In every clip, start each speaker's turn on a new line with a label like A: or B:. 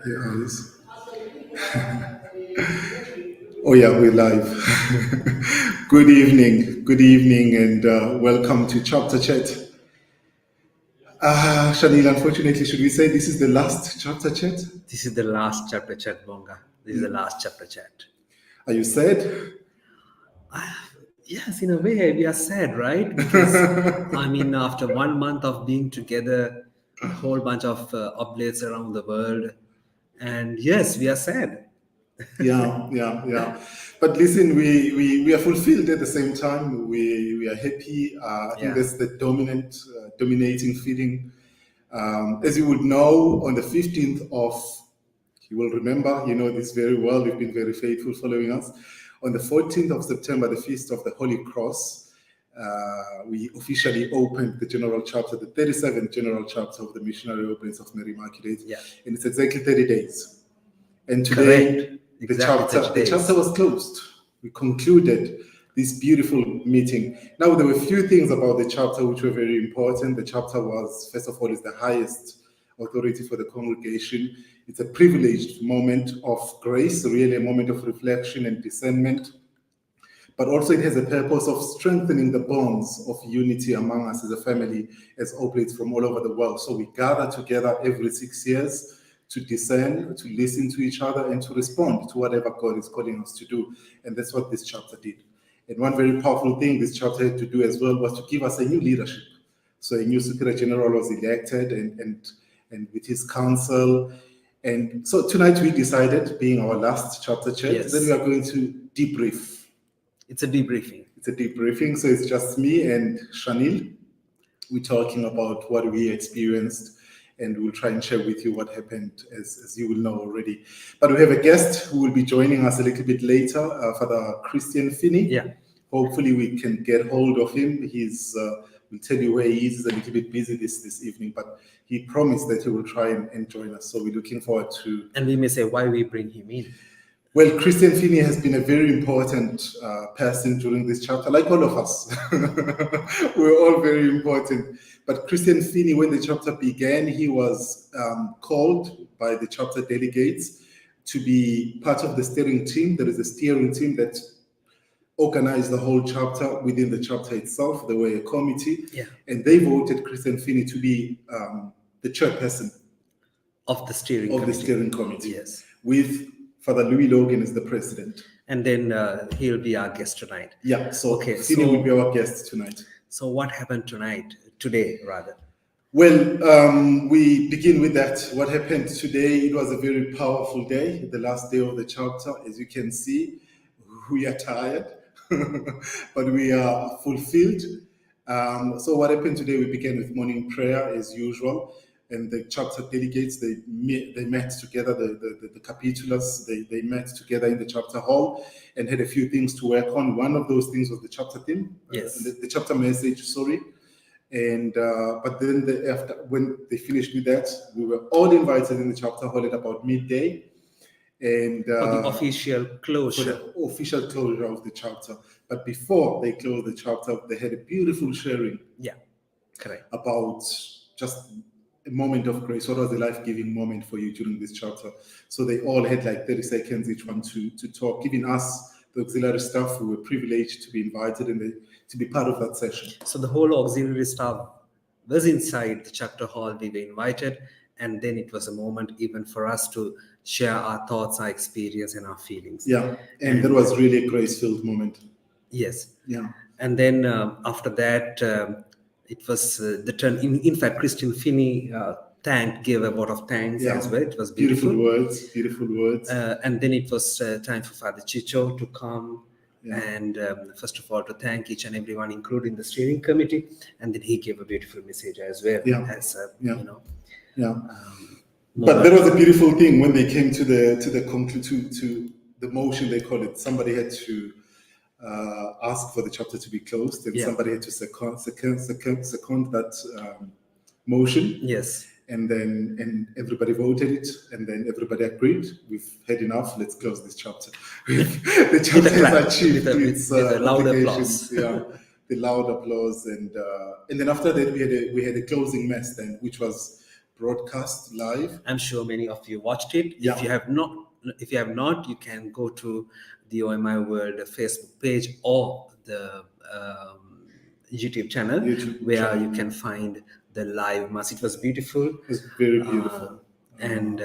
A: Yes. Oh yeah, we're live. Good evening, and welcome to Chapter Chat. Shanil, unfortunately, should we say this is the last Chapter Chat?
B: This is the last chapter chat, Bonga. This is the last chapter chat.
A: Are you sad?
B: Yes, in a way, we are sad, right? Because, after 1 month of being together, a whole bunch of oblates around the world, and yes, we are sad.
A: Yeah. But listen, we are fulfilled at the same time. We are happy. I think
B: Yeah.
A: that's the dominating feeling. As you would know, on the 15th of, you will remember, you know this very well, you've been very faithful following us. On the 14th of September, the Feast of the Holy Cross, we officially opened the general chapter, the 37th general chapter of the Missionary Opens of Mary Immaculate.
B: Yeah.
A: And it's exactly 30 days. And today,
B: Correct. Exactly 30
A: the
B: days.
A: chapter was closed. We concluded this beautiful meeting. Now, there were a few things about the chapter which were very important. The chapter was, first of all, is the highest authority for the congregation. It's a privileged moment of grace, really a moment of reflection and discernment. But also it has a purpose of strengthening the bonds of unity among us as a family, as oblates from all over the world. So we gather together every 6 years to discern, to listen to each other, and to respond to whatever God is calling us to do. And that's what this chapter did. And one very powerful thing this chapter had to do as well was to give us a new leadership. So a new Superior General was elected and with his council. And so tonight we decided, being our last chapter chat,
B: Yes.
A: that we are going to debrief.
B: It's a debriefing.
A: It's a debriefing. So it's just me and Shanil. We're talking about what we experienced, and we'll try and share with you what happened, as you will know already. But we have a guest who will be joining us a little bit later, Father Christian Finney.
B: Yeah.
A: Hopefully we can get hold of him. We'll tell you where he is. He's a little bit busy this evening, but he promised that he will try and join us. So we're looking forward to...
B: And we may say why we bring him in.
A: Well, Christian Finney has been a very important person during this chapter, like all of us. We're all very important. But Christian Finney, when the chapter began, he was called by the chapter delegates to be part of the steering team. There is a steering team that organized the whole chapter within the chapter itself. There were a committee, and they voted Christian Finney to be the chairperson
B: of the steering
A: committee.
B: Yes.
A: With Father Louis Logan as the president.
B: And then he'll be our guest tonight.
A: Yeah, so Finney will be our guest tonight.
B: So what happened today?
A: Well, we begin with that. What happened today, it was a very powerful day, the last day of the chapter. As you can see, we are tired, but we are fulfilled. So what happened today, we began with morning prayer as usual. And the chapter delegates, they met together, the capitulas, they met together in the chapter hall and had a few things to work on. One of those things was the chapter theme, the chapter message, And but then when they finished with that, we were all invited in the chapter hall at about midday. And
B: for the official closure.
A: Of the chapter. But before they closed the chapter, they had a beautiful sharing.
B: Yeah, correct.
A: About just a moment of grace. What was a life-giving moment for you during this chapter? So they all had like 30 seconds each one to talk, giving us, the auxiliary staff, we were privileged to be invited and to be part of that session.
B: So the whole auxiliary staff was inside the chapter hall. We were invited, and then it was a moment even for us to share our thoughts, our experience, and our feelings.
A: Yeah, and that was really a grace-filled moment.
B: Yes.
A: Yeah.
B: And then after that, it was the turn. In fact, Christian Finney gave a vote of thanks as well. It was beautiful.
A: Beautiful words.
B: And then it was time for Father Chicho to come and first of all to thank each and everyone, including the steering committee. And then he gave a beautiful message as well.
A: But that was a beautiful thing when they came to the motion, they call it. Somebody had to ask for the chapter to be closed, and somebody had to second that motion.
B: Yes.
A: And everybody voted it, and then everybody agreed. We've had enough. Let's close this chapter. The chapter has achieved its
B: loud applause.
A: The loud applause, and then after that we had a closing mass then, which was broadcast live.
B: I'm sure many of you watched it.
A: Yeah.
B: If you have not, you can go to the OMI World Facebook page or the YouTube channel, where you can find the live mass. It was beautiful.
A: It was very beautiful.
B: And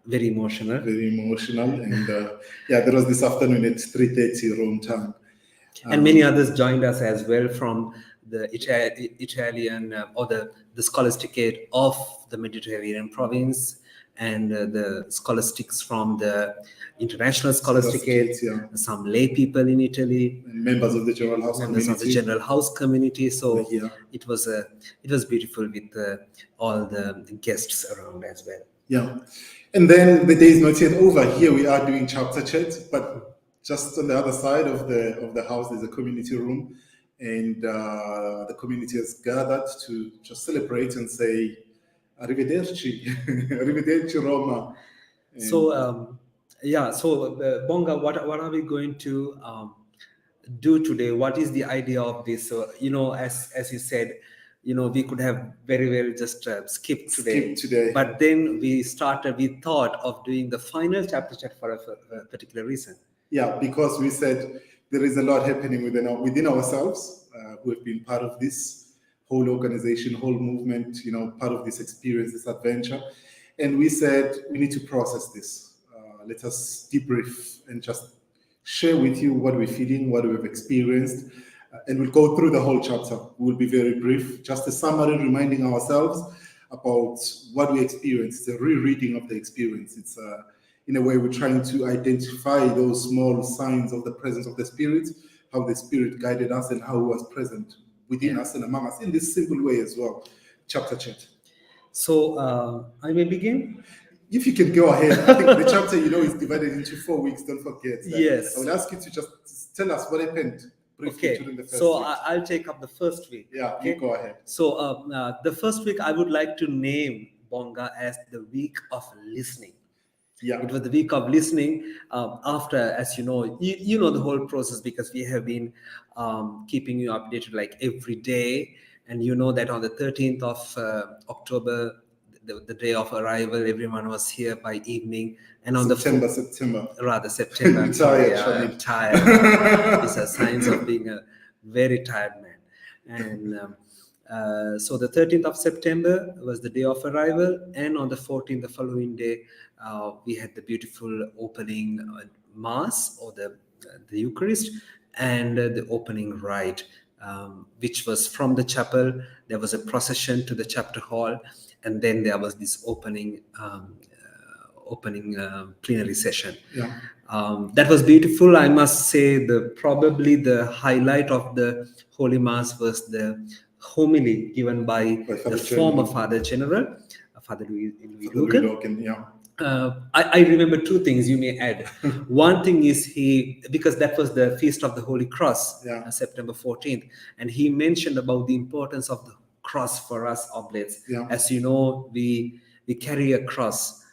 B: very emotional.
A: Very emotional. And there was this afternoon at 3:30 Rome time.
B: And many others joined us as well from the Italian or the scholasticate of the Mediterranean province, and the scholastics from the international scholasticate, some lay people in Italy,
A: and members of the General House community.
B: So it was beautiful with all the guests around as well.
A: Yeah, and then the day is not yet over. Here we are doing chapter chat, but just on the other side of the house, there's a community room, and the community has gathered to just celebrate and say, "Arrivederci, arrivederci Roma." And
B: so Bonga, what are we going to do today? What is the idea of this? So, as you said, we could have very well just skipped today. But then we thought of doing the final chapter chat for a particular reason.
A: Yeah, because we said there is a lot happening within ourselves who have been part of this whole organization, whole movement, part of this experience, this adventure. And we said we need to process this. Let us debrief and just share with you what we're feeling, what we've experienced. And we'll go through the whole chapter. We'll be very brief, just a summary reminding ourselves about what we experienced. It's a rereading of the experience. It's in a way, we're trying to identify those small signs of the presence of the Spirit, how the Spirit guided us and how He was present within us and among us in this simple way as well. Chapter chat.
B: So I may begin?
A: If you can go ahead. I think the chapter, is divided into 4 weeks. Don't forget.
B: Yes.
A: I will ask you to just tell us what happened briefly during the first
B: week.
A: I'll
B: take up the first week.
A: Yeah, okay? You go ahead.
B: So the first week, I would like to name Bonga as the week of listening.
A: Yeah,
B: it was the week of listening. After, as you know the whole process, because we have been keeping you updated like every day, and that on the 13th of October, the day of arrival, everyone was here by evening, and on
A: September.
B: I'm sorry, I'm tired. These are signs of being a very tired man. And so the 13th of September was the day of arrival, and on the 14th, the following day, we had the beautiful opening mass, or the Eucharist, and the opening rite, which was from the chapel. There was a procession to the chapter hall, and then there was this opening plenary session.
A: Yeah.
B: That was beautiful. I must say, probably the highlight of the Holy Mass was the homily given by the former Father General, Father Louis
A: Logan. Yeah.
B: I remember 2 things you may add. One thing is because that was the Feast of the Holy Cross, September 14th, and he mentioned about the importance of the cross for us oblates.
A: Yeah.
B: As you know, we carry a cross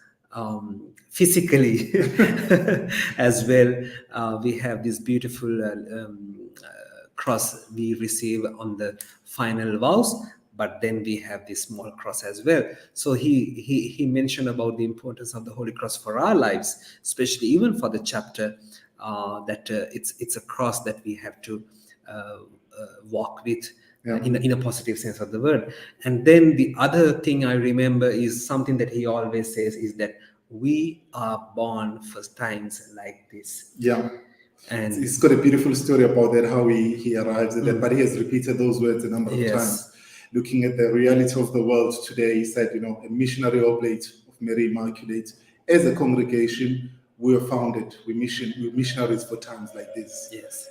B: physically as well. We have this beautiful cross we receive on the final vows, but then we have this small cross as well. So he mentioned about the importance of the Holy Cross for our lives, especially even for the chapter, that it's a cross that we have to walk with. In a positive sense of the word. And then the other thing I remember is something that he always says, is that we are born for times like this.
A: Yeah.
B: And
A: he's got a beautiful story about that, how he arrives at that, but he has repeated those words a number of times. Looking at the reality of the world today, he said, a missionary oblate of Mary Immaculate. As a congregation, we are founded. We're missionaries for times like this.
B: Yes.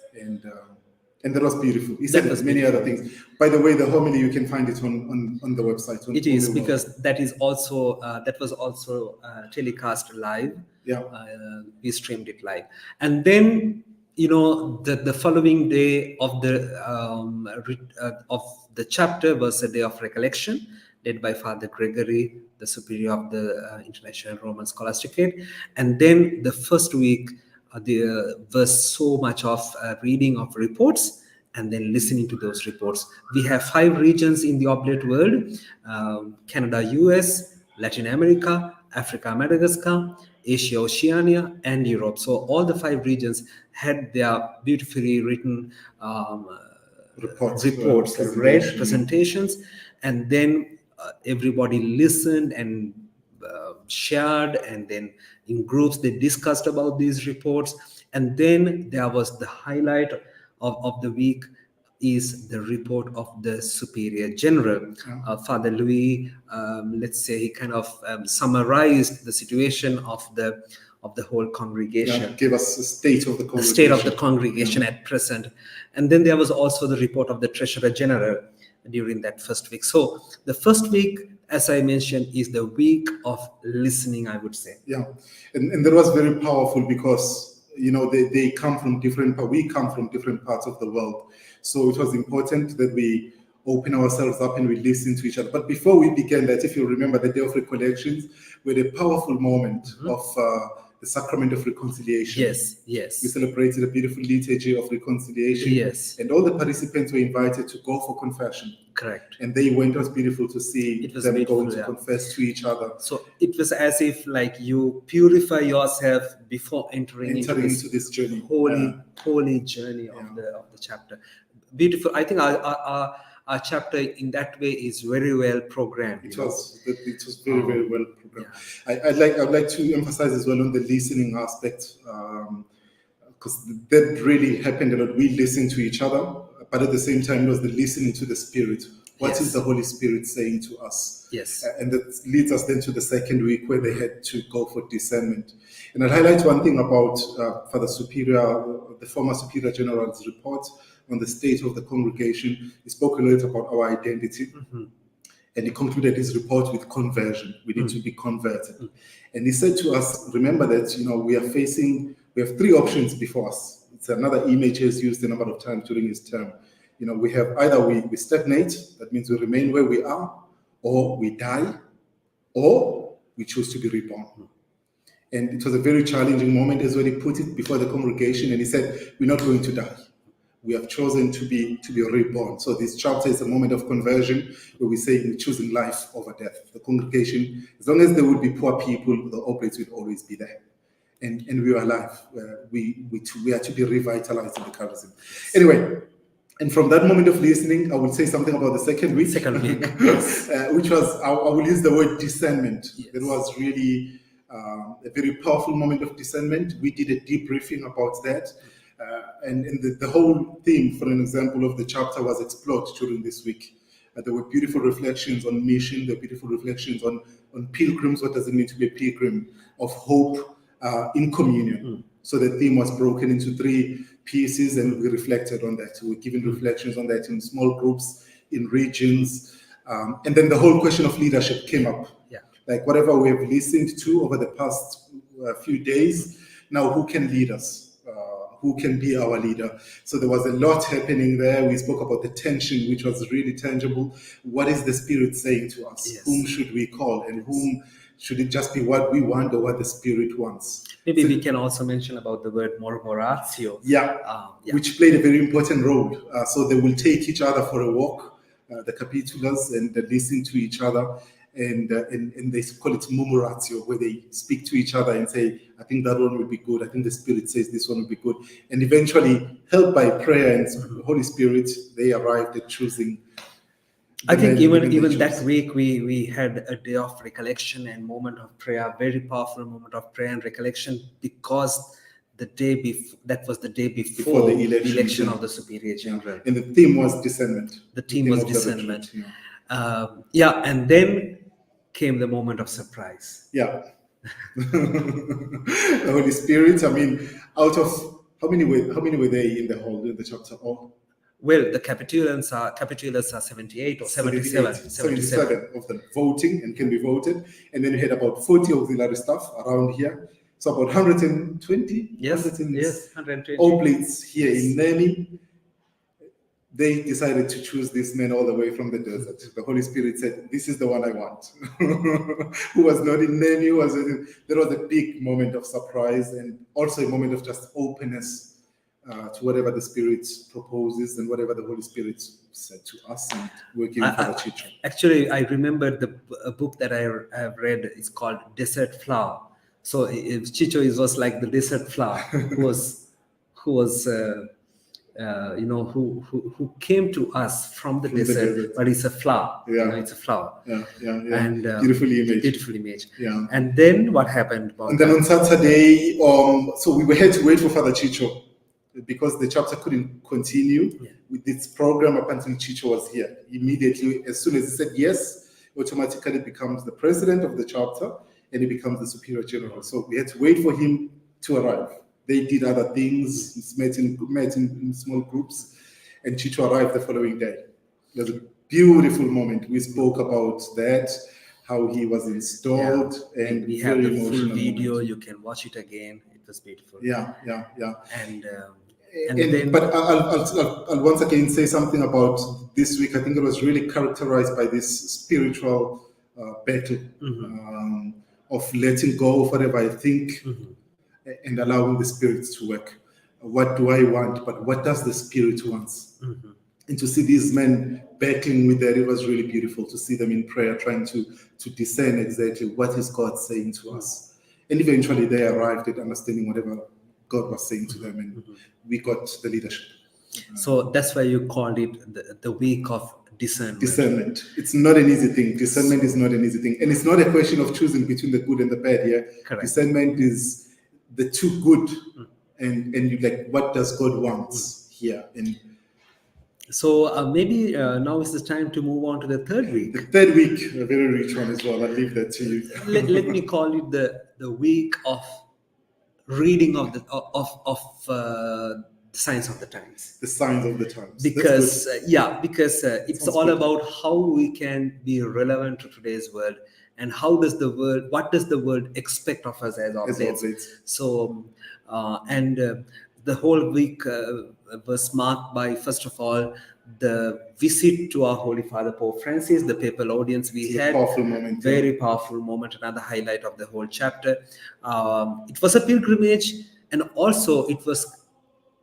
A: And that was beautiful. He said many other things. By the way, the homily, you can find it on the website.
B: It is, because that was also telecast live.
A: Yeah.
B: We streamed it live. And then, the following day of the chapter was a day of recollection, led by Father Gregory, the superior of the International Roman Scholasticate. And then the first week, there was so much of reading of reports and then listening to those reports. We have 5 regions in the oblate world: Canada, US, Latin America, Africa, Madagascar, Asia, Oceania, and Europe. So all the 5 regions had their beautifully written reports, read presentations, and then everybody listened and shared, and then in groups they discussed about these reports. And then there was the highlight of the week is the report of the Superior General. Father Louis, let's say he kind of summarized the situation of the whole congregation.
A: Gave us the state of the congregation.
B: The state of the congregation at present. And then there was also the report of the Treasurer General during that first week. So the first week, as I mentioned, is the week of listening, I would say.
A: Yeah, and that was very powerful because, you know, they come from we come from different parts of the world. So it was important that we open ourselves up and we listen to each other. But before we began that, if you remember the Day of Recollections, we had a powerful moment of the Sacrament of Reconciliation.
B: Yes.
A: We celebrated a beautiful liturgy of reconciliation.
B: Yes.
A: And all the participants were invited to go for confession.
B: Correct.
A: And they went. It was beautiful to see them going to confess to each other.
B: So it was as if like you purify yourself before entering into this
A: journey,
B: holy journey of the chapter. Beautiful. I think our chapter in that way is very well programmed.
A: It was very well programmed. Yeah. I'd like to emphasize as well on the listening aspect, because that really happened a lot. We listened to each other, but at the same time, it was the listening to the Spirit. What is the Holy Spirit saying to us?
B: Yes.
A: And that leads us then to the second week where they had to go for discernment. And I'll highlight one thing about Father Superior, the former Superior General's report on the state of the congregation. He spoke a lot about our identity. Mm-hmm. And he concluded his report with conversion. We need to be converted. Mm-hmm. And he said to us, remember that, you know, we have 3 options before us. It's another image he's used a number of times during his term. You know, we have either we stagnate, that means we remain where we are, or we die, or we choose to be reborn. And it was a very challenging moment as well. He put it before the congregation and he said, we're not going to die. We have chosen to be reborn. So this chapter is a moment of conversion where we say we're choosing life over death. The congregation, as long as there will be poor people, the oblates will always be there. And we are alive. We are to be revitalized in the charism. Anyway, and from that moment of listening, I will say something about the second week.
B: Yes.
A: Which was, I will use the word discernment. Yes. It was really a very powerful moment of discernment. We did a debriefing about that. And the whole theme, for an example, of the chapter was explored during this week. There were beautiful reflections on mission. There were beautiful reflections on pilgrims. What does it mean to be a pilgrim? Of hope in communion. So the theme was broken into 3 pieces, and we reflected on that. We were given reflections on that in small groups, in regions. And then the whole question of leadership came up.
B: Yeah.
A: Like whatever we have listened to over the past few days, now who can lead us? Who can be our leader? So there was a lot happening there. We spoke about the tension, which was really tangible. What is the Spirit saying to us? Yes. Whom should we call? And whom should it just be what we want or what the Spirit wants?
B: Maybe we can also mention about the word murmuratio.
A: Which played a very important role. So they will take each other for a walk, the capitulas, and they listen to each other. And they call it murmuratio, where they speak to each other and say, I think that one will be good. I think the Spirit says this one will be good. And eventually, helped by prayer and the Holy Spirit, they arrived at choosing.
B: I think even that week, we had a day of recollection and moment of prayer, very powerful moment of prayer and recollection, because that was the day before the election of the Superior General.
A: And the theme was discernment.
B: The theme was discernment. And then came the moment of surprise.
A: Yeah. The Holy Spirit, I mean, out of how many were they in the hall in the chapter?
B: Well, the capitulars are 78 or 77.
A: 77 of them voting and can be voted. And then you had about 40 auxiliary staff around here. So about 120?
B: Yes, 120.
A: Oblates here in Nemi. They decided to choose this man all the way from the desert. The Holy Spirit said, this is the one I want. Who was not in Nemi. There was a big moment of surprise and also a moment of just openness to whatever the Spirit proposes and whatever the Holy Spirit said to us, and we're giving Father Chicho.
B: Actually, I remember a book that I have read. It's called Desert Flower. So Chicho was like the desert flower who was who came to us from the desert, but it's a flower.
A: Yeah.
B: It's a flower.
A: Yeah.
B: And
A: beautiful image.
B: Beautiful image.
A: Yeah.
B: And then what happened?
A: And then on Saturday, so we had to wait for Father Chicho because the chapter couldn't continue with this program up until Chicho was here. Immediately, as soon as he said yes, automatically becomes the president of the chapter and he becomes the superior general. So we had to wait for him to arrive. They did other things, met in small groups, and Chicho arrived the following day. It was a beautiful moment. We spoke about that, how he was installed, and
B: we have the full video.
A: Moment.
B: You can watch it again. It was beautiful.
A: Yeah.
B: And then,
A: but I'll once again say something about this week. I think it was really characterized by this spiritual battle of letting go of whatever I think and allowing the Spirit to work. What do I want? But what does the Spirit want? And to see these men battling with that, it was really beautiful to see them in prayer, trying to discern exactly what is God saying to us. And eventually they arrived at understanding whatever God was saying to them, and we got the leadership.
B: So that's why you called it the week of discernment.
A: Discernment. It's not an easy thing. Discernment is not an easy thing. And it's not a question of choosing between the good and the bad here.
B: Correct.
A: Discernment is the too good. And you like, what does God want here? And
B: so maybe now is the time to move on to the third week.
A: The third week, a very rich one as well. I'll leave that to you.
B: let me call it the week of reading of the signs of the times.
A: The signs of the times.
B: Because it's all about how we can be relevant to today's world, and what does the world expect of us as oblates. So the whole week was marked by, first of all, the visit to our Holy Father Pope Francis, the papal audience we had.
A: Powerful moment.
B: Very powerful moment, another highlight of the whole chapter. It was a pilgrimage, and also it was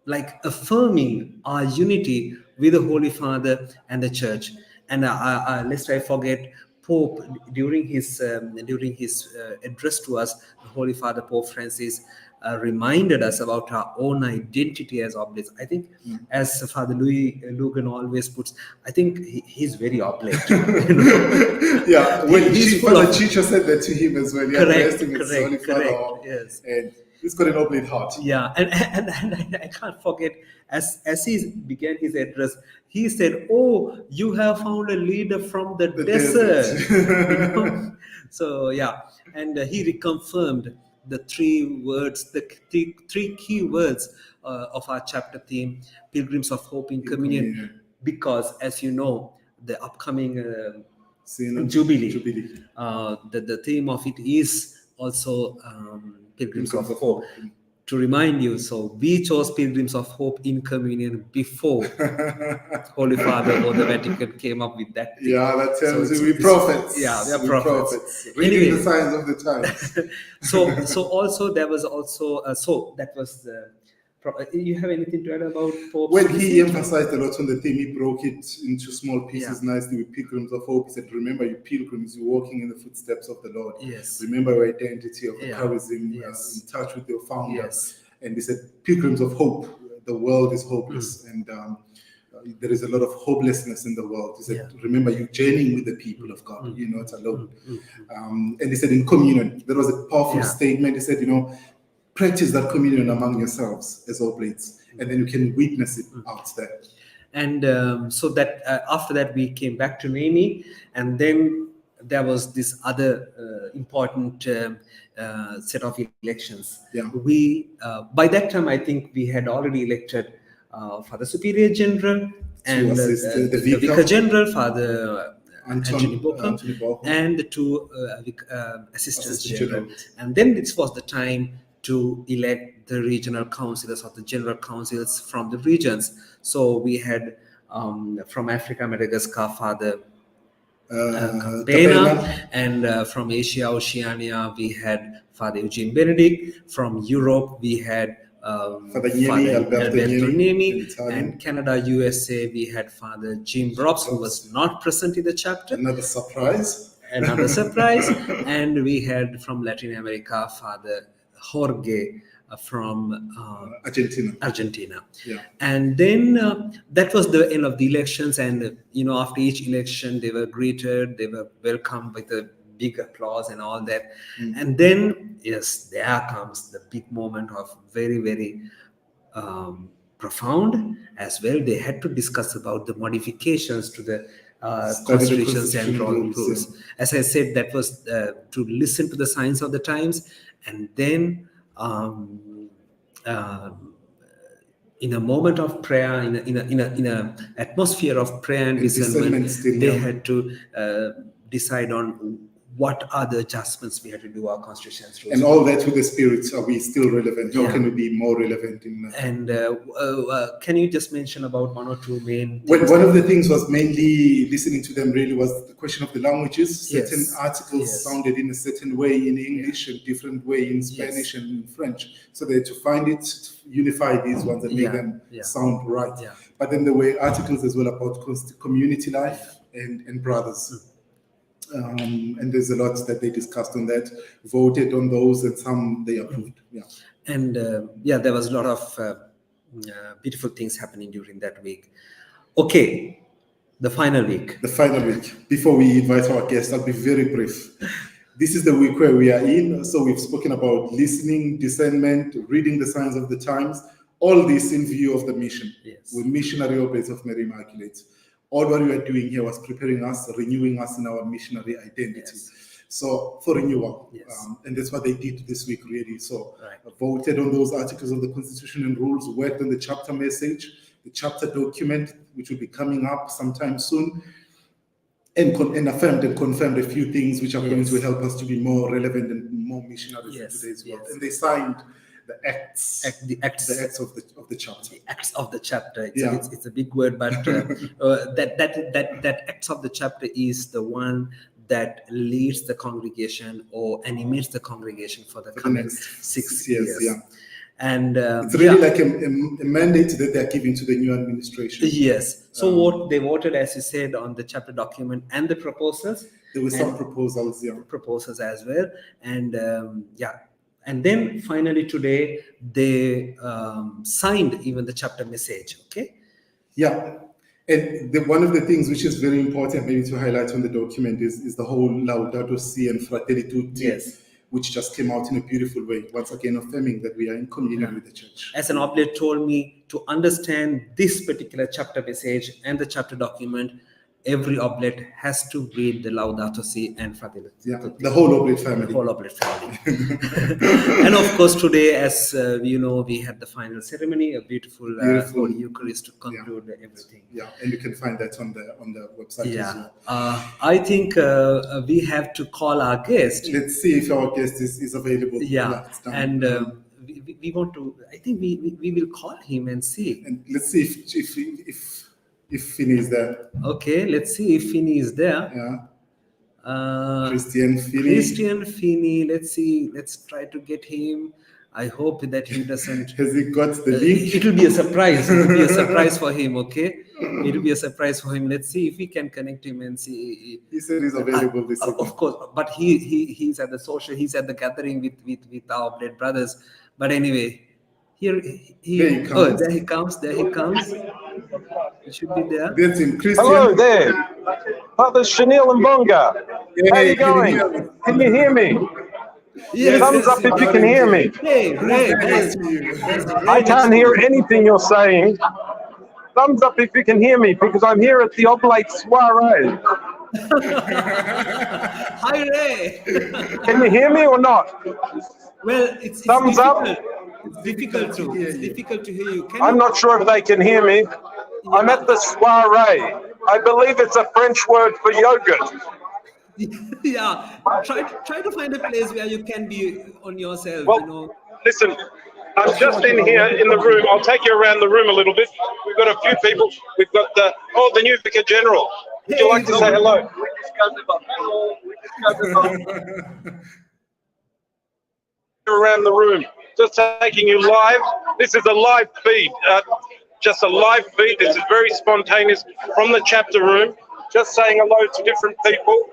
B: like affirming our unity with the Holy Father and the Church. And lest I forget, Pope, during his address to us, the Holy Father Pope Francis reminded us about our own identity as oblates. I think, as Father Louis Lugan always puts, I think he's very oblate.
A: Yeah, when Father Chicho said that to him as well.
B: Correct.
A: Yes. And he's got an oblate heart.
B: Yeah, and I can't forget, as he began his address, he said, "Oh, you have found a leader from the desert." So yeah, and he reconfirmed the three words, the three key words of our chapter theme, Pilgrims of Hope in Communion, because, as you know, the upcoming Jubilee, the theme of it is also Pilgrims of Hope. To remind you, so we chose Pilgrims of Hope in Communion before Holy Father or the Vatican came up with that theme.
A: Yeah, that tells you we prophets.
B: Yeah, we are prophets.
A: Reading
B: Anyway,
A: the signs of the times.
B: so also there was also so that was the. You have anything to add about Pope?
A: When he emphasized a lot on the theme, he broke it into small pieces nicely with Pilgrims of Hope. He said, "Remember, you pilgrims, you're walking in the footsteps of the Lord.
B: Yes.
A: Remember your identity of the charism, in touch with your founder." Yes. And he said, "Pilgrims of Hope. The world is hopeless, and there is a lot of hopelessness in the world." He said, "Remember, you're journeying with the people of God. You're not alone." And he said, "In communion," that was a powerful statement. He said, practice that communion among yourselves as oblates, and then you can witness it out there.
B: And so that after that we came back to Nemi, and then there was this other important set of elections. We by that time I think we had already elected Father Superior General and the Vicar General, Father Anthony Bockham, and the two assistants general. And then this was the time to elect the regional councillors or the general councils from the regions. So we had from Africa, Madagascar, Father Campena, and from Asia, Oceania, we had Father Eugene Benedict. From Europe, we had
A: Father Alberto
B: Niemi,
A: in Italian.
B: and Canada, USA, we had Father Jim Robs, who was not present in the chapter.
A: Another surprise.
B: And we had from Latin America, Father Jorge from Argentina.
A: Yeah.
B: And then that was the end of the elections. And, after each election, they were greeted, they were welcomed with a big applause and all that. And then, yes, there comes the big moment of very, very profound as well. They had to discuss about the modifications to the constitutions and rules.
A: Yeah.
B: As I said, that was to listen to the signs of the times, and then in a moment of prayer, in a atmosphere of prayer and discernment, they had to decide on what are the adjustments we have to do our constitutions.
A: And all that with the Spirit, are we still relevant? How can we be more relevant in?
B: And can you just mention about one or two main?
A: Well, one of the things was mainly listening to them. Really, was the question of the languages. Certain articles sounded in a certain way in English, and different way in Spanish and in French. So they had to find it, unify these ones, and make them sound right.
B: Yeah.
A: But then there were articles as well about community life and brothers. And there's a lot that they discussed on that, voted on those, and some they approved. Yeah.
B: And there was a lot of beautiful things happening during that week. Okay, the final week.
A: The final week. Before we invite our guests, I'll be very brief. This is the week where we are in. So we've spoken about listening, discernment, reading the signs of the times, all this in view of the mission.
B: Yes.
A: We're missionary oblates of Mary Immaculate. All what we were doing here was preparing us, renewing us in our missionary identity.
B: Yes.
A: So for renewal.
B: Yes.
A: And that's what they did this week, really. So voted on those articles of the Constitution and rules, worked on the chapter message, the chapter document, which will be coming up sometime soon, and affirmed and confirmed a few things which are going to help us to be more relevant and more missionaries in today's world. And they signed the acts of the chapter.
B: The acts of the chapter. It's a big word, but that acts of the chapter is the one that leads the congregation or animates the congregation for the coming
A: next
B: 6
A: years. Yeah.
B: And
A: it's really like a mandate that they're giving to the new administration.
B: Yes. So what they voted, as you said, on the chapter document and the proposals.
A: There were some proposals,
B: proposals as well, and and then finally today they signed even the chapter message. Okay.
A: Yeah. And one of the things which is very important maybe to highlight on the document is the whole Laudato Si and Fratelli Tutti, which just came out in a beautiful way, once again affirming that we are in communion with the church.
B: As an oblate told me, to understand this particular chapter message and the chapter document, every oblate has to read the Laudato Si and Fratelli Tutti.
A: Yeah, the whole oblate family.
B: The whole oblate family. And of course, today, as you know, we had the final ceremony, a beautiful Holy Eucharist to conclude everything.
A: Yeah, and you can find that on the website as well.
B: I think we have to call our guest.
A: Let's see if our guest is available.
B: It's done. And we want to. I think we will call him and see.
A: And let's see if Finney is there.
B: Okay, let's see if Finney is there.
A: Yeah. Christian Finney.
B: Let's see. Let's try to get him. I hope that he doesn't.
A: Has he got the link?
B: It will be a surprise. It will be a surprise for him. Okay. It will be a surprise for him. Let's see if we can connect him and see.
A: He said he's available this evening.
B: Of course, but he's at the social. He's at the gathering with our blood brothers. But anyway, there he comes. There he comes. He should be there.
A: That's him, Christian.
C: Hello there, Father Chanel and Bonga. How are you going? Can you hear me?
B: Yes,
C: thumbs up if you can hear me.
B: Hey,
C: I can't hear anything you're saying. Thumbs up if you can hear me, because I'm here at the Oblate Soiree.
B: Hi, Ray.
C: Can you hear me or not?
B: Well, it's
C: thumbs up.
B: It's difficult to hear you.
C: I'm not sure if they can hear me. I'm at the soiree. I believe it's a French word for yogurt.
B: Yeah, try to find a place where you can be on yourself.
C: Well, listen, I'm just in here in the room. I'll take you around the room a little bit. We've got a few people. We've got the new Vicar General. Would you like to say hello? Around the room. just taking you live. This is a live feed, just a live feed. This is very spontaneous from the chapter room. Just saying hello to different people.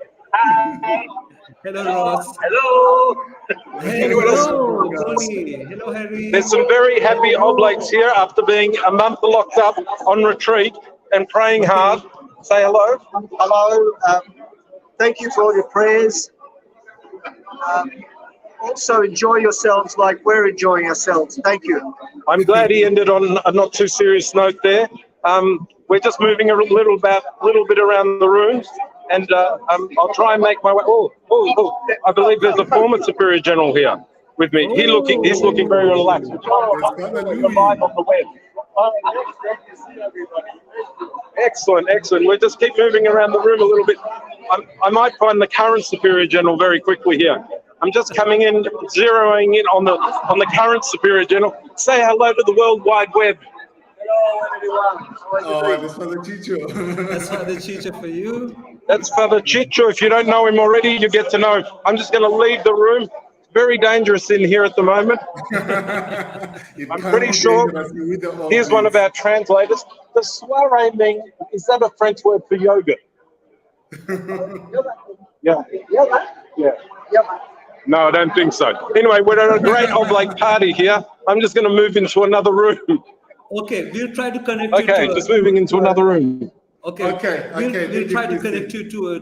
B: Hello, Ross.
C: Hello.
B: Hey,
C: Anyone else?
B: hello, Tony. Hello, Harry.
C: There's some very happy oblates here after being a month locked up on retreat and praying hard. Say hello.
D: Hello. Thank you for all your prayers. Also enjoy yourselves like we're enjoying ourselves. Thank you.
C: I'm glad he ended on a not too serious note there. We're just moving a little bit around the room, and I'll try and make my way. I believe there's a former Superior General here with me. He's looking very relaxed. Live on the web. Excellent, excellent. We'll just keep moving around the room a little bit. I might find the current Superior General very quickly here. I'm just coming in, zeroing in on the current Superior General. Say hello to the World Wide Web.
D: Hello, everyone.
A: Oh, that's Father Chicho.
B: That's Father Chicho for you.
C: That's Father Chicho. If you don't know him already, you get to know him. I'm just going to leave the room. It's very dangerous in here at the moment. I'm pretty sure. Here's one of our translators. The soiree mean, is that a French word for yoga? Yeah. No, I don't think so. Anyway, we're at a great oblate party here. I'm just going to move into another room.
B: Okay, we'll try to connect you
C: Okay,
B: to
C: just moving into another room.
B: Okay.
A: Okay.
B: We'll try to connect you to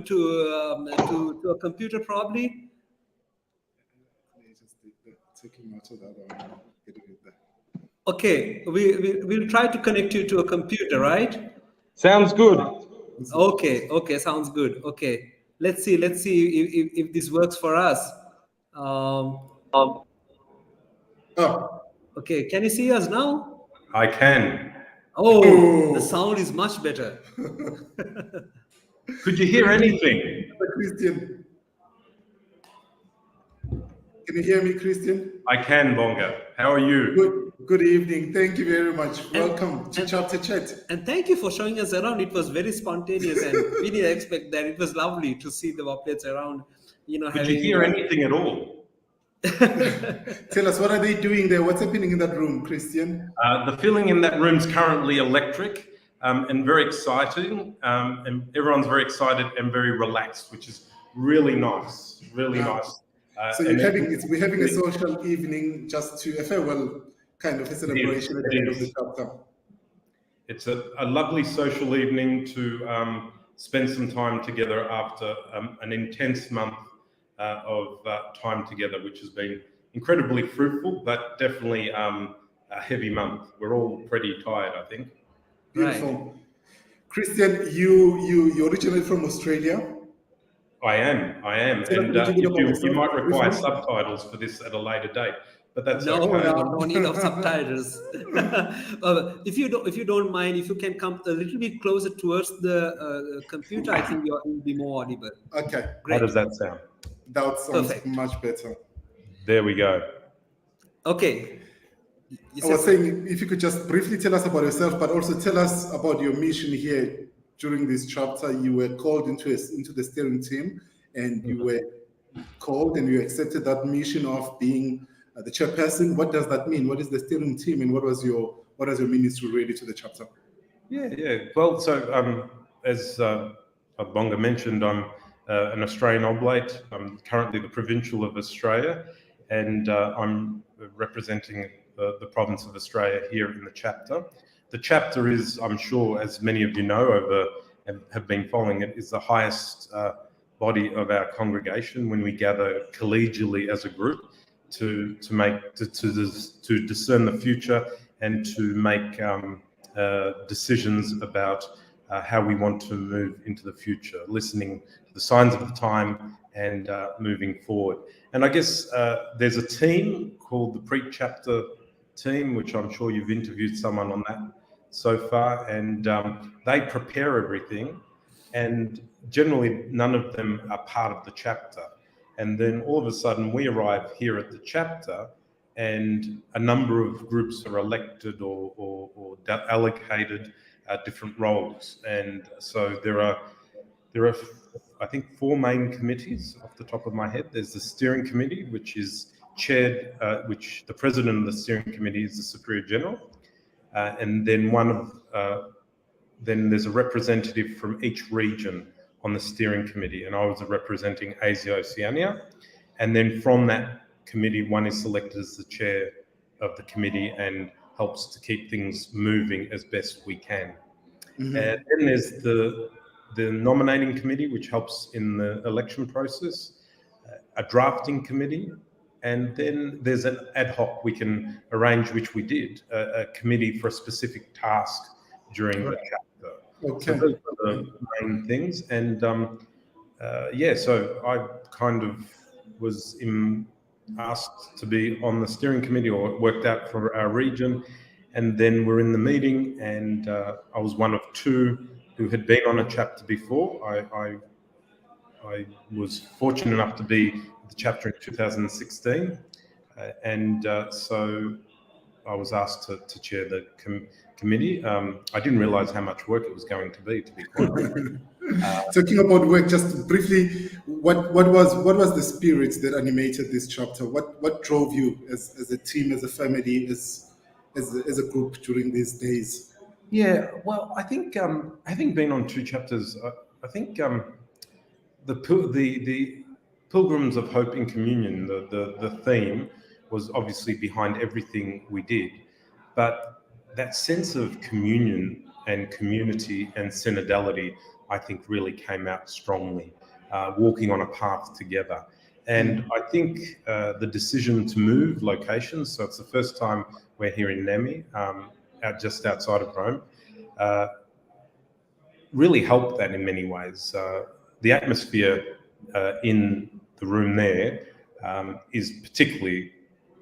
B: a computer probably. Okay, we'll try to connect you to a computer, right?
C: Sounds good.
B: Okay, sounds good. Okay, let's see if this works for us. Okay, can you see us now?
E: I can.
B: Oh, the sound is much better.
E: Could you hear anything?
A: Christian. Can you hear me, Christian?
E: I can, Bonga. How are you?
A: Good evening. Thank you very much. Welcome to Chapter Chat.
B: And thank you for showing us around. It was very spontaneous, and we didn't expect that. It was lovely to see the oblates around.
E: Could you hear anything at all?
A: Tell us, what are they doing there? What's happening in that room, Christian?
E: The feeling in that room is currently electric and very exciting. And everyone's very excited and very relaxed, which is really nice. Really nice.
A: So we're having a social evening, just to a farewell kind of a celebration at the end of the chapter.
E: It's a lovely social evening to spend some time together after an intense month of time together, which has been incredibly fruitful, but definitely a heavy month. We're all pretty tired, I think.
A: Beautiful.
B: Right.
A: Christian, you originally from Australia?
E: I am, and you might require subtitles for this at a later date, but that's okay.
B: No need of subtitles. If you don't mind, if you can come a little bit closer towards the computer, I think you'll be more audible.
A: Okay.
B: Great.
E: How does that sound?
A: That sounds
B: Perfect.
A: much better.
E: There we go.
B: Okay.
A: I was saying, if you could just briefly tell us about yourself, but also tell us about your mission here. During this chapter, you were called into the steering team, and you were called and you accepted that mission of being the chairperson. What does that mean? What is the steering team, and what was your ministry really to the chapter?
E: Yeah. Well, so as Bonga mentioned, I'm an Australian oblate. I'm currently the Provincial of Australia, and I'm representing the province of Australia here in the chapter. The chapter is, I'm sure, as many of you know, and have been following it, is the highest body of our congregation when we gather collegially as a group to discern the future and to make decisions about how we want to move into the future, listening to the signs of the time and moving forward. And I guess there's a team called the pre-chapter team, which I'm sure you've interviewed someone on that so far, and they prepare everything, and generally none of them are part of the chapter. And then all of a sudden we arrive here at the chapter, and a number of groups are elected or allocated different roles. And so there are I think 4 main committees off the top of my head. There's the steering committee, which is chaired, which the president of the steering committee is the Superior General, and then then there's a representative from each region on the steering committee, and I was representing Asia Oceania. And then from that committee, one is selected as the chair of the committee and helps to keep things moving as best we can. And then there's the nominating committee, which helps in the election process, a drafting committee, and then there's an ad hoc we can arrange, which we did, a committee for a specific task during the chapter.
A: Okay.
E: So those are the main things. And so I kind of was asked to be on the steering committee, or it worked out for our region. And then we're in the meeting, and I was one of two who had been on a chapter before. I was fortunate enough to be the chapter in 2016, so I was asked to chair the committee. I didn't realise how much work it was going to be quite honest.
A: Talking about work, just briefly, what was the spirit that animated this chapter? What drove you as a team, as a family, as a group during these days?
E: Yeah, well, I think having been on two chapters, I think the Pilgrims of Hope in Communion, the theme was obviously behind everything we did, but that sense of communion and community and synodality, I think, really came out strongly, walking on a path together. And I think the decision to move locations, so it's the first time we're here in Nemi, just outside of Rome, really helped that in many ways. The atmosphere in the room there is particularly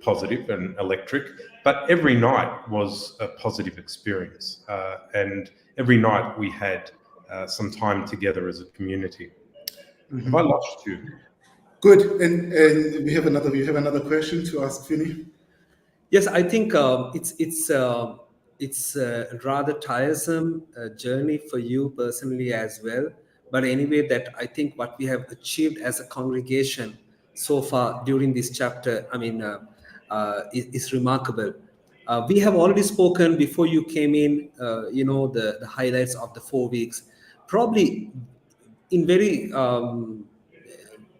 E: positive and electric, but every night was a positive experience. And every night we had some time together as a community. Have I lost you?
A: Good. And we have another question to ask Finny.
B: Yes, I think it's a rather tiresome journey for you personally as well. But anyway, that I think what we have achieved as a congregation so far during this chapter, is remarkable. We have already spoken before you came in, the highlights of the 4 weeks. Probably in very,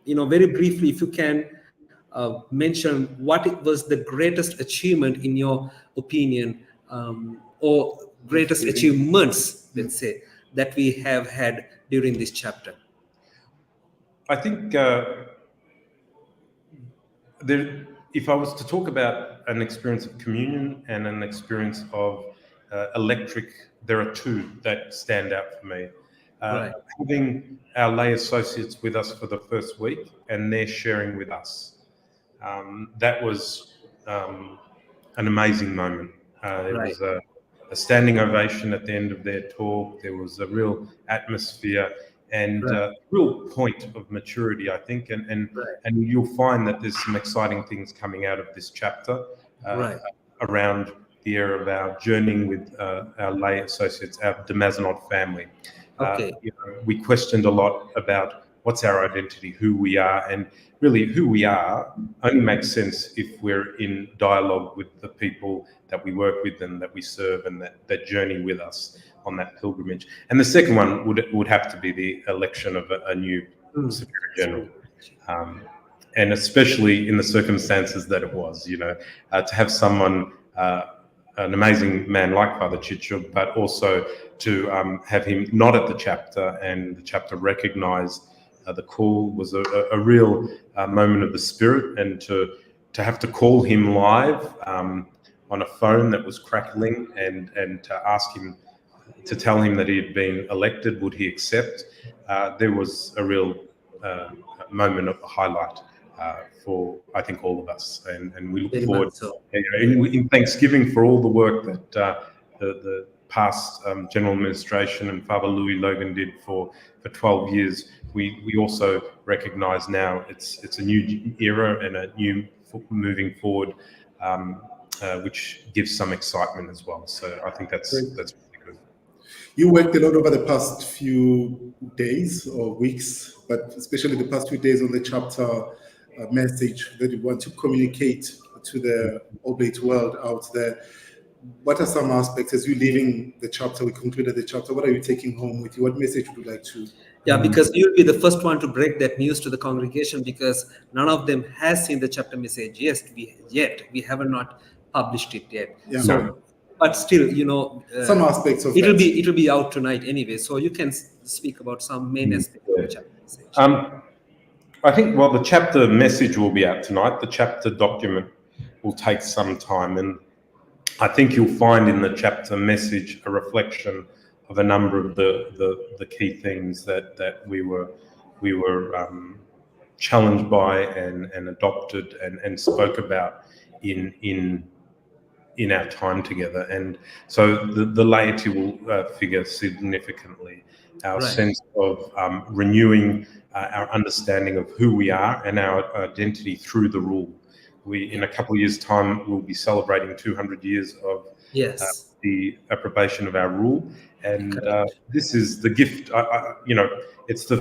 B: very briefly, if you can mention what was the greatest achievement in your opinion, or greatest achievements, let's say, that we have had during this chapter.
E: I think if I was to talk about an experience of communion and an experience of electric, there are two that stand out for me.
B: Right.
E: Having our lay associates with us for the first week and they're sharing with us. That was an amazing moment. There was a standing ovation at the end of their talk. There was a real atmosphere and real point of maturity, I think. And you'll find that there's some exciting things coming out of this chapter around the area of our journeying with our lay associates, our Damazenot family. We questioned a lot about what's our identity, who we are, and really who we are only makes sense if we're in dialogue with the people that we work with and that we serve and that journey with us on that pilgrimage. And the second one would have to be the election of a new Superior General. And especially in the circumstances that it was, to have someone, an amazing man like Father Chicho, but also to have him not at the chapter and the chapter recognise the call was a real moment of the spirit, and to have to call him live on a phone that was crackling and to ask him, to tell him that he had been elected, would he accept? There was a real moment of a highlight for, I think, all of us, and we look forward in Thanksgiving for all the work that the past General Administration and Father Louis Logan did for 12 years. We also recognise now it's a new era and a new moving forward, which gives some excitement as well. So I think that's really good.
A: You worked a lot over the past few days or weeks, but especially the past few days on the chapter message that you want to communicate to the Oblate world out there? What are some aspects, as you're leaving the chapter, we concluded the chapter, what are you taking home with you? What message would you like to?
B: Yeah, because you'll be the first one to break that news to the congregation, because none of them has seen the chapter message. Yes, we have not published it yet.
A: Yeah.
B: So,
E: No.
B: but still,
A: Some aspects of
B: it'll
A: that.
B: be out tonight anyway. So you can speak about some main aspects of the chapter message.
E: I think, well, the chapter message will be out tonight. The chapter document will take some time, and I think you'll find in the chapter message a reflection of a number of the key things that we were challenged by and adopted and spoke about in our time together. And so the laity will figure significantly. Our
B: Right.
E: sense of renewing our understanding of who we are and our identity through the rule. In a couple of years' time, we'll be celebrating 200 years of
B: Yes.
E: the approbation of our rule, and
B: Correct.
E: this is the gift. It's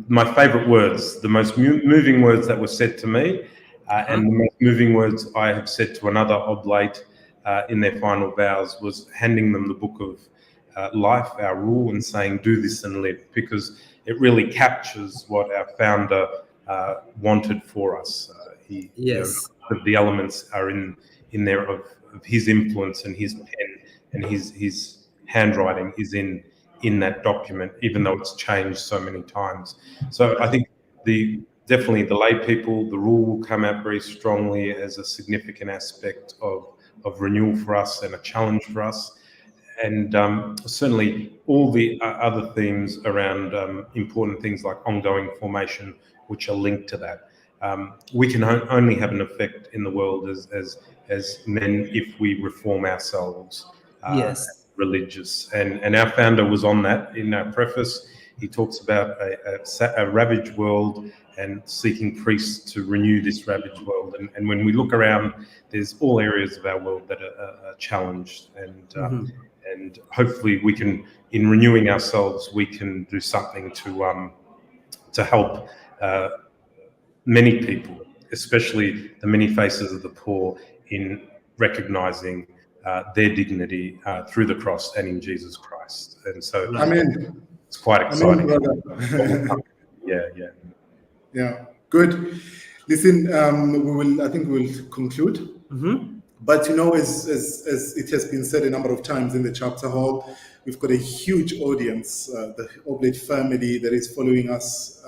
E: my favourite words, the most moving words that were said to me, and the most moving words I have said to another oblate in their final vows was handing them the book of life, our rule, and saying, "Do this and live," because it really captures what our founder wanted for us.
B: Yes.
E: The elements are in there of his influence, and his pen and his handwriting is in that document, even though it's changed so many times. So I think definitely the lay people, the rule will come out very strongly as a significant aspect of renewal for us and a challenge for us. And certainly all the other themes around important things like ongoing formation, which are linked to that. We can only have an effect in the world as men if we reform ourselves.
B: Yes.
E: Religious, and our founder was on that. In our preface, he talks about a ravaged world and seeking priests to renew this ravaged world. And when we look around, there's all areas of our world that are challenged, and hopefully we can, in renewing ourselves, we can do something to help many people, especially the many faces of the poor, in recognizing their dignity through the cross and in Jesus Christ. And so
A: Amen.
E: it's quite exciting.
A: Amen, brother.
E: Yeah.
A: Good. Listen, I think we'll conclude. But as it has been said a number of times in the chapter hall, we've got a huge audience, the Oblate family that is following us.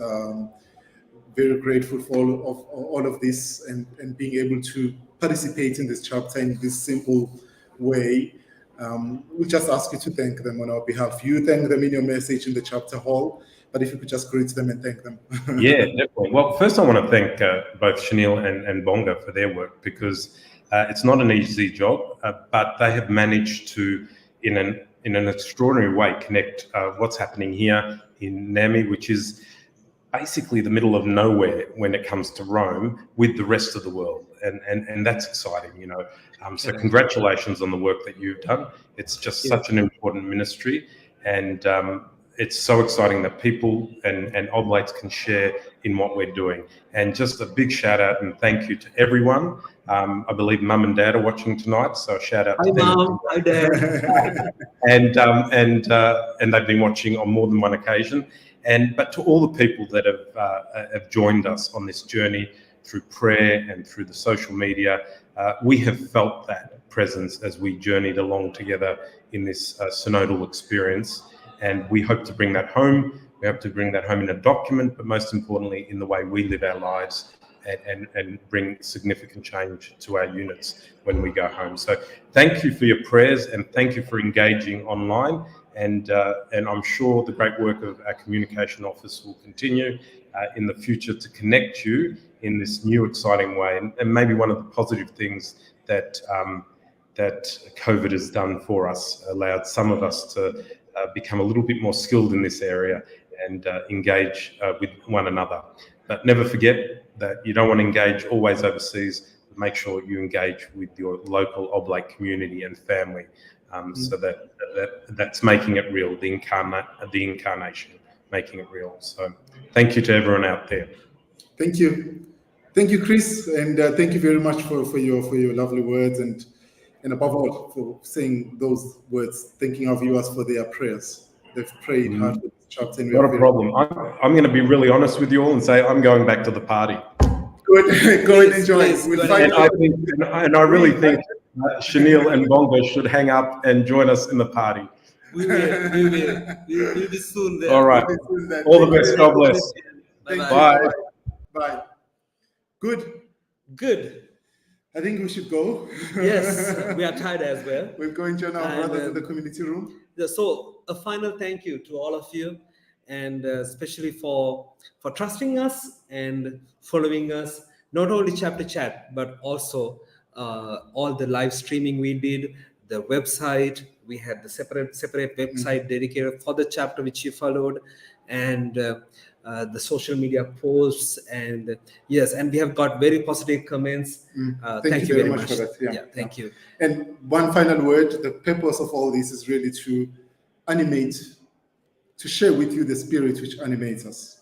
A: Very grateful for all of this and being able to participate in this chapter in this simple way. We just ask you to thank them on our behalf. You thank them in your message in the chapter hall, but if you could just greet them and thank them.
E: Yeah, definitely. Well, first I want to thank both Chanel and Bonga for their work, because it's not an easy job, but they have managed to, in an extraordinary way, connect what's happening here in Nami, which is basically the middle of nowhere when it comes to Rome, with the rest of the world, and that's exciting, So congratulations on the work that you've done. It's just such an important ministry, and it's so exciting that people and oblates can share in what we're doing. And just a big shout out and thank you to everyone. I believe Mum and Dad are watching tonight, so a shout out to them.
B: Hi, Mum. Hi, Dad.
E: And they've been watching on more than one occasion. But to all the people that have joined us on this journey through prayer and through the social media, we have felt that presence as we journeyed along together in this synodal experience. And we hope to bring that home. We hope to bring that home in a document, but most importantly, in the way we live our lives and bring significant change to our units when we go home. So thank you for your prayers, and thank you for engaging online. And I'm sure the great work of our communication office will continue in the future to connect you in this new, exciting way. And maybe one of the positive things that COVID has done for us, allowed some of us to become a little bit more skilled in this area and engage with one another. But never forget that you don't want to engage always overseas. Make sure you engage with your local oblate community and family. So that's making it real, the incarnation, making it real. So thank you to everyone out there.
A: Thank you, Chris, and thank you very much for your lovely words, and above all for saying those words, thanking our viewers for their prayers. They've prayed hard for this chapter. And we
E: Not
A: are
E: a
A: very
E: problem. I'm going to be really honest with you all and say I'm going back to the party.
A: good. Go and enjoy.
B: Please,
A: We'll
B: go
A: find
B: ahead.
A: out.
E: I really think Shanil and Bongo should hang up and join us in the party.
B: We will. We'll be soon there.
E: All right. All the best. God bless.
A: Thank you.
B: Bye-bye.
A: Bye. Good.
B: Good.
A: I think we should go.
B: Yes, we are tired as well.
A: We'll go and join our
B: And,
A: brothers in the community room.
B: So a final thank you to all of you, and especially for trusting us and following us, not only chapter chat, but also all the live streaming we did, the website. We had the separate website dedicated for the chapter which you followed, and the social media posts, and yes, and we have got very positive comments. Thank you very much
A: for that.
B: Yeah, thank you.
A: And one final word: the purpose of all this is really to animate, to share with you the spirit which animates us,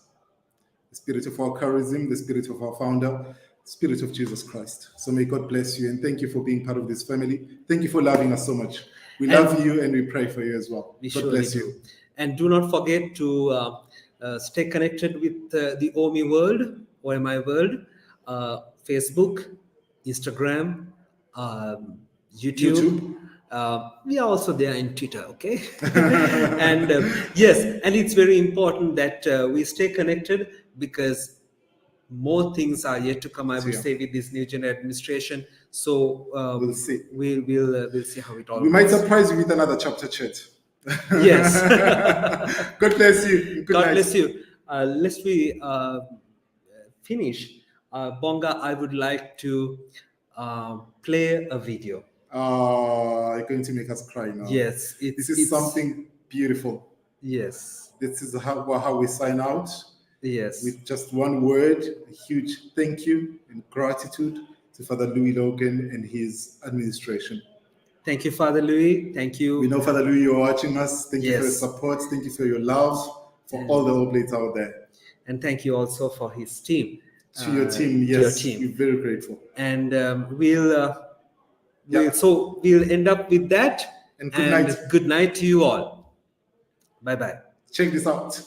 A: the spirit of our charism, the spirit of our founder, the spirit of Jesus Christ. So may God bless you, and thank you for being part of this family. Thank you for loving us so much. We love you, and we pray for you as well. God bless you.
B: And do not forget to stay connected with the OMI world, Facebook, Instagram, YouTube. We are also there in Twitter, okay? And yes, and it's very important that we stay connected, because more things are yet to come, I would say, with this new general administration. So
A: We'll see.
B: We'll see how it all
A: We
B: goes.
A: might surprise you with another chapter chat.
B: Yes.
A: God bless you. Good
B: God
A: night.
B: bless you. Lest we finish, Bonga, I would like to play a video.
A: You're going to make us cry now.
B: Yes,
A: This is something beautiful.
B: Yes,
A: This is how we sign out,
B: yes.
A: with just one word: a huge thank you and gratitude to Father Louis Logan and his administration.
B: Thank you, Father Louis. Thank you.
A: We know, Father Louis, you're watching us. Thank you for your
B: Yes.
A: support. Thank you for your love for all the oblates out there.
B: And thank you also for his team.
A: To your team, yes,
B: To your team.
A: we're very grateful.
B: And so we'll end up with that.
A: And good night.
B: Good night to you all. Bye-bye.
A: Check this out.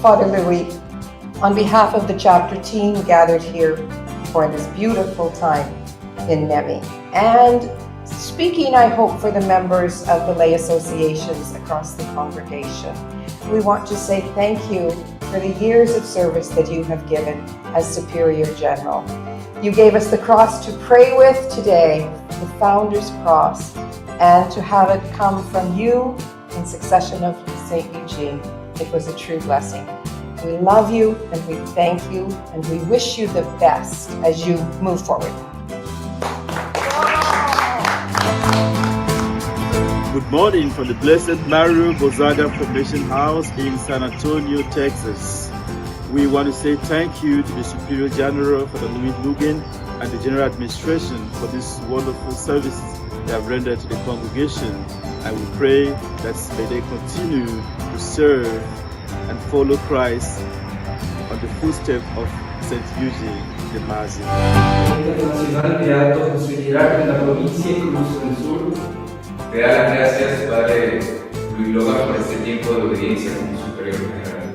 F: Father Louis, on behalf of the chapter team gathered here for this beautiful time in Nemi, and speaking, I hope, for the members of the lay associations across the congregation, we want to say thank you for the years of service that you have given as Superior General. You gave us the cross to pray with today, the Founder's Cross, and to have it come from you in succession of St. Eugene. It was a true blessing. We love you and we thank you and we wish you the best as you move forward.
G: Good morning from the Blessed Mario Gonzaga Formation House in San Antonio, Texas. We want to say thank you to the Superior General for the Louis Lugan and the General Administration for these wonderful services they have rendered to the congregation. And we pray that may they continue to serve and follow Christ on the footsteps of St. Eugene de Mazi.
H: Internacional de Alto Considerar en la provincia y Cruz del Sur. Te da las gracias, Padre Luis Logan, por este tiempo de obediencia como Superior General.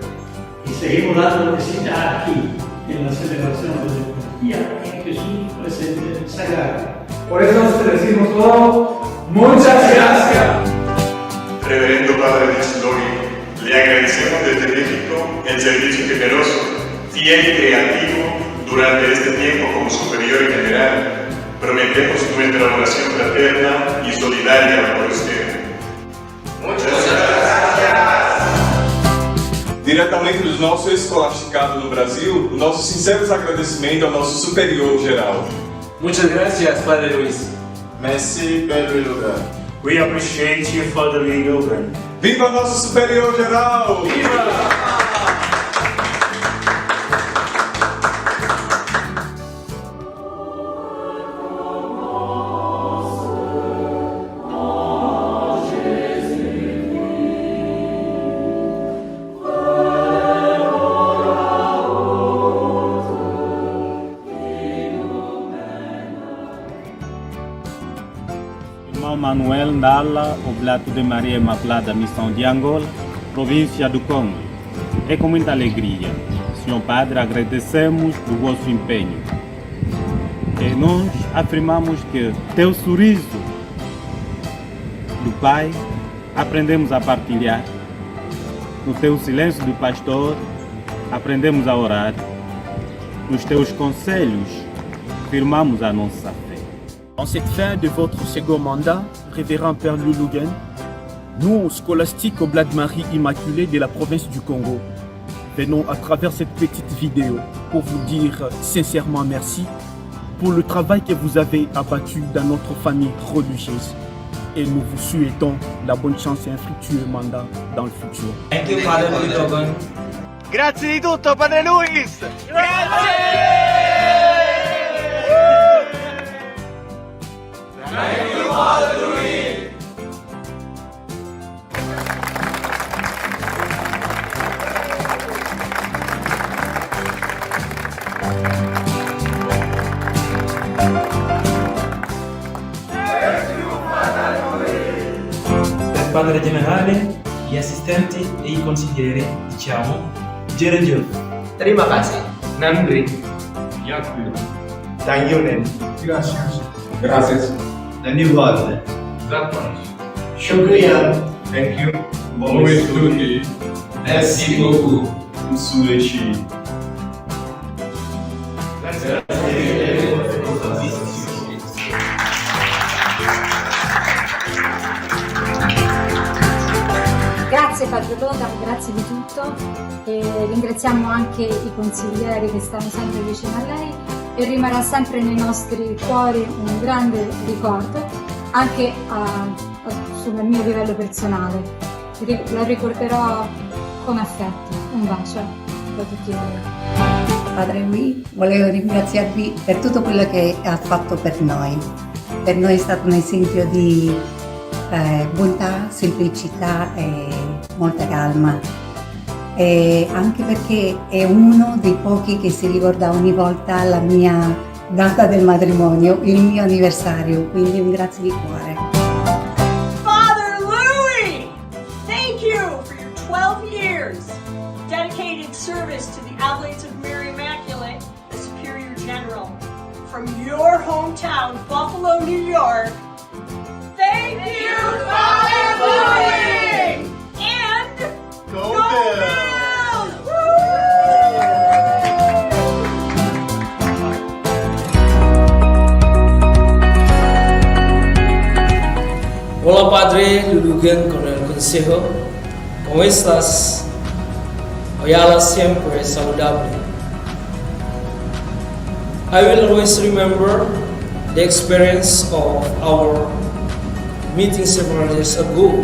I: Y seguimos dando cita aquí, en la celebración de la Eucaristía, en Jesús presente sagrado.
H: Por eso te decimos todo, muchas gracias.
J: Reverendo Padre Luis, le agradecemos desde México el servicio generoso, fiel y creativo durante este tiempo como Superior General. Prometemos nuestra oración fraterna y solidaria por usted.
H: Muchas gracias!
K: Diretamente dos nossos escolasticados no Brasil, o nosso sincero agradecimento ao nosso Superior Geral.
H: Muchas gracias, Padre Luis.
K: Merci, Padre Logan.
I: We appreciate you, Father Louis Logan.
K: Viva nosso Superior Geral!
H: ¡Viva!
L: Manuel Ndala, Oblato de Maria Imaculada, Missão de Angola, província do Congo. É com muita alegria, Senhor Padre, agradecemos o vosso empenho. E nós afirmamos que teu sorriso do Pai aprendemos a partilhar. No teu silêncio do pastor aprendemos a orar. Nos teus conselhos firmamos a nossa fé.
M: En cette fin de votre second mandat, Révérend Père Louis Lugan, nous, scolastiques au Oblat de Marie Immaculée de la province du Congo, venons à travers cette petite vidéo pour vous dire sincèrement merci pour le travail que vous avez abattu dans notre famille religieuse. Et nous vous souhaitons la bonne chance et un fructueux mandat dans le futur.
H: Thank you, Padre Louis Logan.
N: Grazie di tutto, Padre Luis! Grazie!
H: Thank you, Father Louis!
O: Per Padre Generale, gli assistenti e i consiglieri diciamo Jerejov,
H: Terima kasih. Nandri.
O: Yakuyo,
H: Danyunen.
O: Gracias,
H: Gracias.
O: Danival,
H: Zapash.
O: Shukriya,
H: Thank you.
O: Bom estudo,
H: Merci beaucoup.
O: Suechi.
P: Grazie Padre Logan, grazie di tutto e ringraziamo anche i consiglieri che stanno sempre vicino a lei e rimarrà sempre nei nostri cuori un grande ricordo anche sul mio livello personale. La ricorderò con affetto. Un bacio da tutti voi.
Q: Padre Louis, volevo ringraziarvi per tutto quello che ha fatto per noi. Per noi è stato un esempio di bontà, semplicità e molta calma. E anche perché è uno dei pochi che si ricorda ogni volta la mia data del matrimonio, il mio anniversario, quindi un grazie di cuore.
R: Father Louis, thank you service to the Oblates of Mary Immaculate, the Superior General. From your hometown, Buffalo, New York, thank you, Father Louis! And go Bills!
S: Hola Padre Lulugan con el Consejo, ¿cómo estás? Oyala siempre saludable. I will always remember the experience of our meeting several years ago.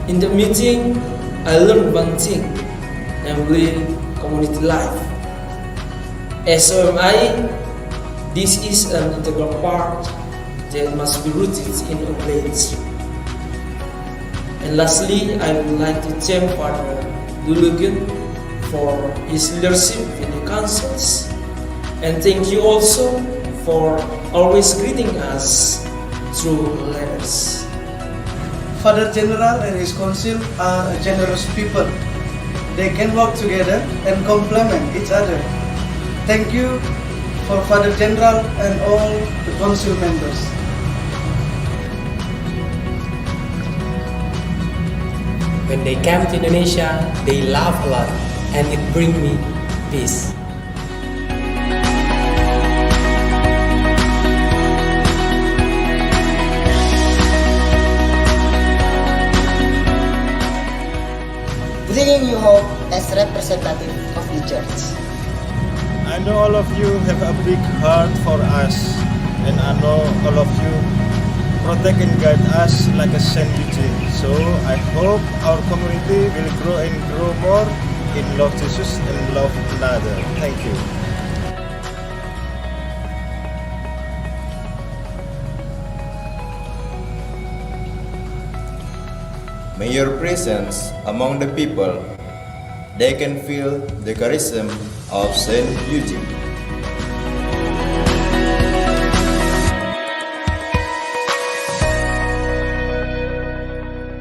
S: In the meeting, I learned one thing, namely community life. As OMI, this is an integral part that must be rooted in Oblates. And lastly, I would like to thank Father Lulugan for his leadership in the councils. And thank you also for always greeting us through letters.
T: Father General and his council are generous people. They can work together and complement each other. Thank you for Father General and all the council members.
U: When they came to Indonesia, they laugh a lot and it brings me peace.
V: Bringing you hope as representative of the church.
W: I know all of you have a big heart for us, and I know all of you protect and guide us like a Saint Eugene. So I hope our community will grow more in love Jesus and love another. Thank you.
X: May your presence among the people, they can feel the charism of Saint Eugene.